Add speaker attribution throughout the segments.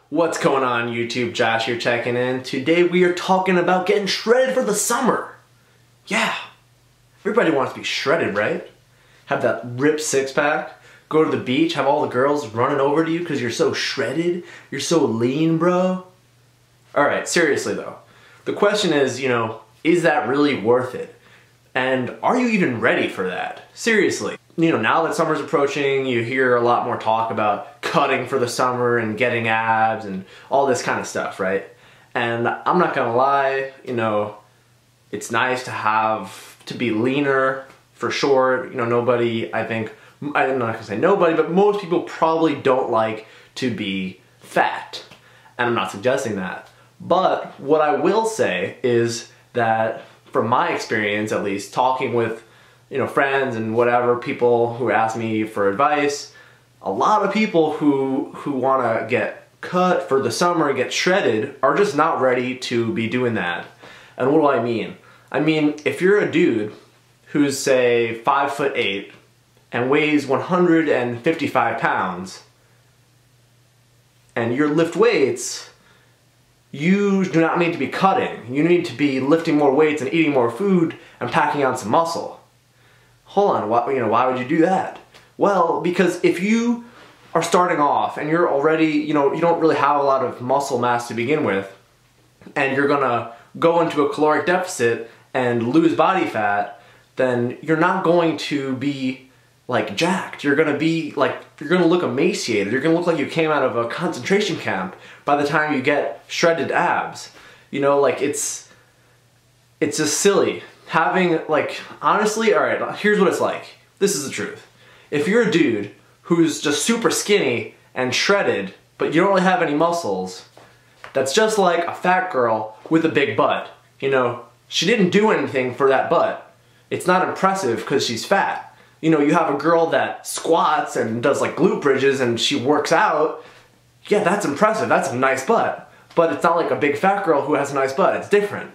Speaker 1: What's going on YouTube? Josh here checking in. Today we are talking about getting shredded for the summer. Yeah, everybody wants to be shredded, right? Have that ripped six-pack, go to the beach, have all the girls running over to you because you're so shredded, you're so lean, bro. Alright, seriously though, the question is, is that really worth it? And are you even ready for that? Seriously. Now that summer's approaching, you hear a lot more talk about cutting for the summer and getting abs and all this kind of stuff, right? And I'm not gonna lie, it's nice to be leaner, for sure. Nobody, I'm not gonna say nobody, but most people probably don't like to be fat. And I'm not suggesting that. But what I will say is that, from my experience at least, talking with friends and whatever, people who ask me for advice, a lot of people who want to get cut for the summer, get shredded, are just not ready to be doing that. And what do I mean? I mean, if you're a dude who's, say, 5'8" and weighs 155 pounds, and you lift weights, you do not need to be cutting. You need to be lifting more weights and eating more food and packing on some muscle. Hold on, why would you do that? Well, because if you are starting off and you're already, you don't really have a lot of muscle mass to begin with, and you're gonna go into a caloric deficit and lose body fat, then you're not going to be like jacked. You're gonna look emaciated. You're gonna look like you came out of a concentration camp by the time you get shredded abs. It's just silly. Honestly, alright, here's what it's like. This is the truth. If you're a dude who's just super skinny and shredded, but you don't really have any muscles, that's just like a fat girl with a big butt. She didn't do anything for that butt. It's not impressive because she's fat. You have a girl that squats and does like glute bridges and she works out. Yeah, that's impressive. That's a nice butt. But it's not like a big fat girl who has a nice butt. It's different.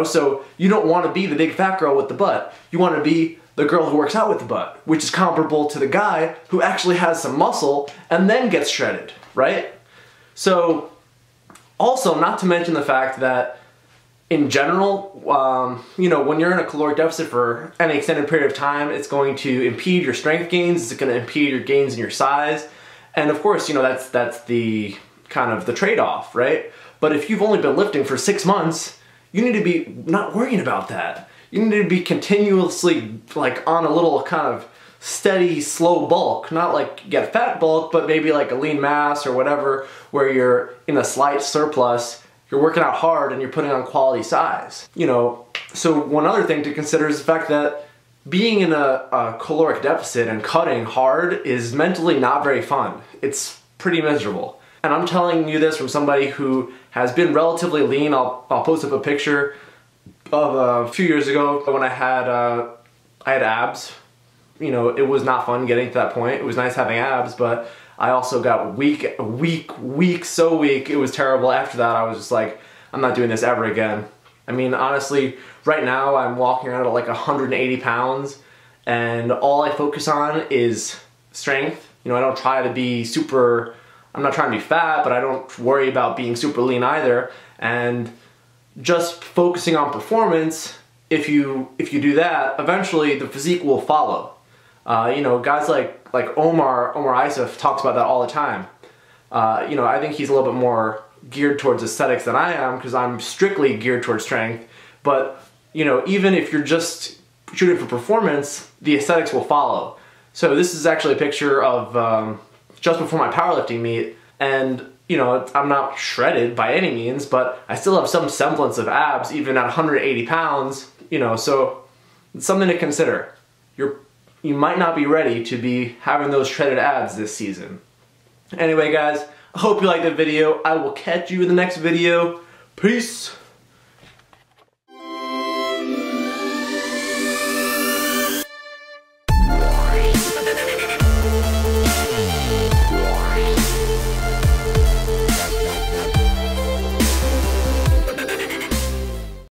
Speaker 1: So you don't want to be the big fat girl with the butt. You want to be the girl who works out with the butt, which is comparable to the guy who actually has some muscle and then gets shredded, right? So, also, not to mention the fact that in general, when you're in a caloric deficit for any extended period of time, it's going to impede your strength gains, it's going to impede your gains in your size, and of course, that's the kind of the trade-off, right? But if you've only been lifting for 6 months, you need to be not worrying about that. You need to be continuously on a little kind of steady, slow bulk. Not like get fat bulk, but maybe like a lean mass or whatever, where you're in a slight surplus, you're working out hard and you're putting on quality size. So one other thing to consider is the fact that being in a caloric deficit and cutting hard is mentally not very fun. It's pretty miserable. And I'm telling you this from somebody who has been relatively lean. I'll post up a picture of a few years ago when I had abs. It was not fun getting to that point. It was nice having abs, but I also got weak, so weak. It was terrible. After that, I was just like, I'm not doing this ever again. I mean, honestly, right now I'm walking around at like 180 pounds, and all I focus on is strength. I don't try to be super. I'm not trying to be fat, but I don't worry about being super lean either. And just focusing on performance, if you do that, eventually the physique will follow. Guys like Omar Isuf talks about that all the time. I think he's a little bit more geared towards aesthetics than I am, because I'm strictly geared towards strength. But even if you're just shooting for performance, the aesthetics will follow. So this is actually a picture of just before my powerlifting meet, and I'm not shredded by any means, but I still have some semblance of abs even at 180 pounds, so it's something to consider. You might not be ready to be having those shredded abs this season. Anyway guys, I hope you liked the video. I will catch you in the next video. Peace!